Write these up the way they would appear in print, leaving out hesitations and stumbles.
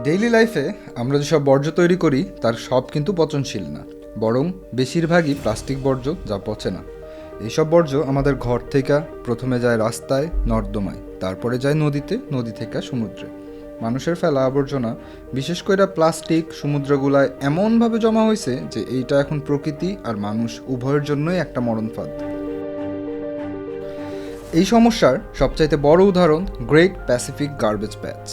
Daily লাইফে আমরা যেসব বর্জ্য তৈরি করি তার সব কিন্তু পচনশীল না, বরং বেশিরভাগই প্লাস্টিক বর্জ্য যা পচে না। এইসব বর্জ্য আমাদের ঘর থেকে প্রথমে যায় রাস্তায়, নর্দমায়, তারপরে যায় নদীতে, নদী থেকে সমুদ্রে। মানুষের ফেলা আবর্জনা, বিশেষ করে প্লাস্টিক, সমুদ্রগুলায় এমনভাবে জমা হয়েছে যে এইটা এখন প্রকৃতি আর মানুষ উভয়ের জন্যই একটা মরণ ফাঁদ। এই সমস্যার সবচাইতে বড় উদাহরণ গ্রেট প্যাসিফিক গার্বেজ প্যাচ।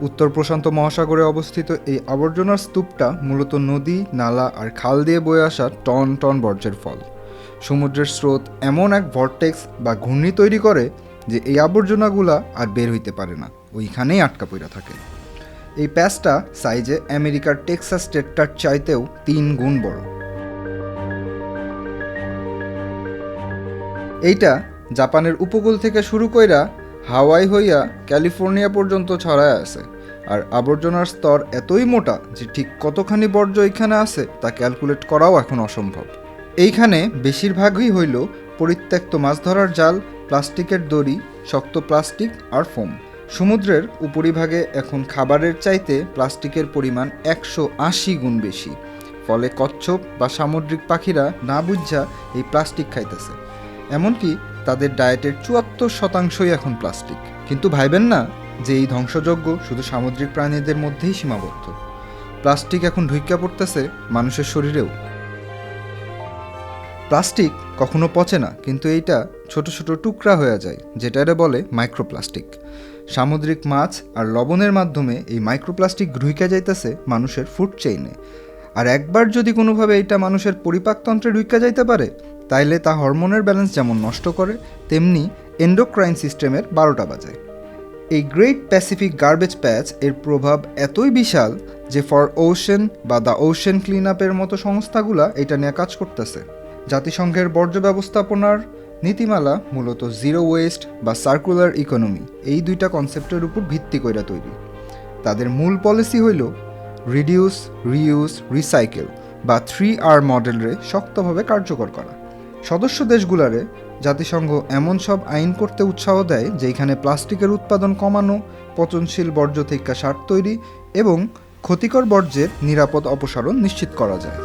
উত্তর প্রশান্ত মহাসাগরে অবস্থিত এই আবর্জনার স্তূপটা মূলত নদী, নালা আর খাল দিয়ে বয়ে আসা টন টন বর্জ্যের ফল। সমুদ্রের স্রোত এমন এক ভর্টেক্স বা ঘূর্ণি তৈরি করে যে এই আবর্জনাগুলা আর বের হইতে পারে না, ওইখানেই আটকা পড়ে থাকে। এই প্যাচটা সাইজে আমেরিকার টেক্সাস স্টেটটার চাইতেও 3 গুণ বড়। এইটা জাপানের উপকূল থেকে শুরু কইরা হাওয়াই হইয়া ক্যালিফোর্নিয়া পর্যন্ত ছড়ায় আছে। আর আবর্জনার স্তর এতই মোটা যে ঠিক কতখানি বর্জ্য এখানে আছে তা ক্যালকুলেট করাও এখন অসম্ভব। এইখানে বেশিরভাগই হইল পরিত্যক্ত মাছ ধরার জাল, প্লাস্টিকের দড়ি, শক্ত প্লাস্টিক আর ফোম। সমুদ্রের উপরিভাগে এখন খাবারের চাইতে প্লাস্টিকের পরিমাণ 180 গুণ বেশি। ফলে কচ্ছপ বা সামুদ্রিক পাখিরা না বুঝা এই প্লাস্টিক খাইতেছে। এমনকি তাদের ডায়েটের 74% এখন প্লাস্টিক। কিন্তু ভাইবেন না যে এই ধ্বংসযজ্ঞ শুধু সামুদ্রিক প্রাণীদের মধ্যেই সীমাবদ্ধ। প্লাস্টিক এখন ঢুইকা পড়তেছে মানুষের শরীরেও। প্লাস্টিক কখনো পচে না, কিন্তু এইটা ছোট ছোট টুকরা হয়ে যায়, যেটারে বলে মাইক্রোপ্লাস্টিক। সামুদ্রিক মাছ আর লবণের মাধ্যমে এই মাইক্রোপ্লাস্টিক ঢুইকা যাইতেছে মানুষের ফুড চেইনে। আর একবার যদি কোনোভাবে এইটা মানুষের পরিপাকতন্ত্রে ঢুইকা যাইতে পারে, তাইলে তা হরমোনের ব্যালেন্স যেমন নষ্ট করে, তেমনি এন্ডোক্রাইন সিস্টেমের 12টা বাজায়। এই গ্রেট প্যাসিফিক গার্বেজ প্যাচ এর প্রভাব এতই বিশাল যে ফর ওশেন বা দ্য ওশেন ক্লিন আপের মতো সংস্থাগুলা এটা নিয়ে কাজ করতেছে। জাতিসংঘের বর্জ্য ব্যবস্থাপনার নীতিমালা মূলত জিরো ওয়েস্ট বা সার্কুলার ইকোনমি, এই 2টা কনসেপ্টের উপর ভিত্তি কইরা তৈরি। তাদের মূল পলিসি হইল রিডিউস, রিইউজ, রিসাইকেল বা 3R মডেলরে শক্তভাবে কার্যকর করা। সদস্য দেশগুলারে জাতিসংঘ এমন সব আইন করতে উৎসাহ দেয় যেখানে প্লাস্টিকের উৎপাদন কমানো, পচনশীল বর্জ্য থেকে সার তৈরি এবং ক্ষতিকর বর্জ্যের নিরাপদ অপসারণ নিশ্চিত করা যায়।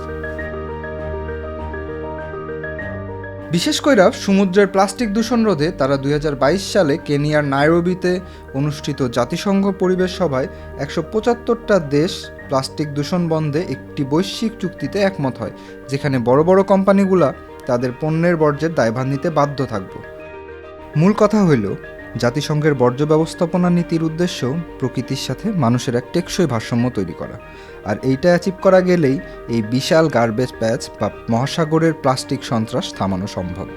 বিশেষ কইরা সমুদ্রের প্লাস্টিক দূষণ রোধে তারা 2022 সালে কেনিয়ার নাইরোবিতে অনুষ্ঠিত জাতিসংঘ পরিবেশ সভায় 175টা দেশ প্লাস্টিক দূষণ বন্ধে একটি বৈশ্বিক চুক্তিতে একমত হয়, যেখানে বড় বড় কোম্পানিগুলা তাদের পণ্যের বর্জ্যের দায়ভার নিতে বাধ্য থাকব। মূল কথা হইল জাতিসংঘের বর্জ্য ব্যবস্থাপনা নীতির উদ্দেশ্য প্রকৃতির সাথে মানুষের এক টেকসই ভারসাম্য তৈরি করা। আর এইটা অ্যাচিভ করা গেলেই এই বিশাল গার্বেজ প্যাচ বা মহাসাগরের প্লাস্টিক সন্ত্রাস থামানো সম্ভব।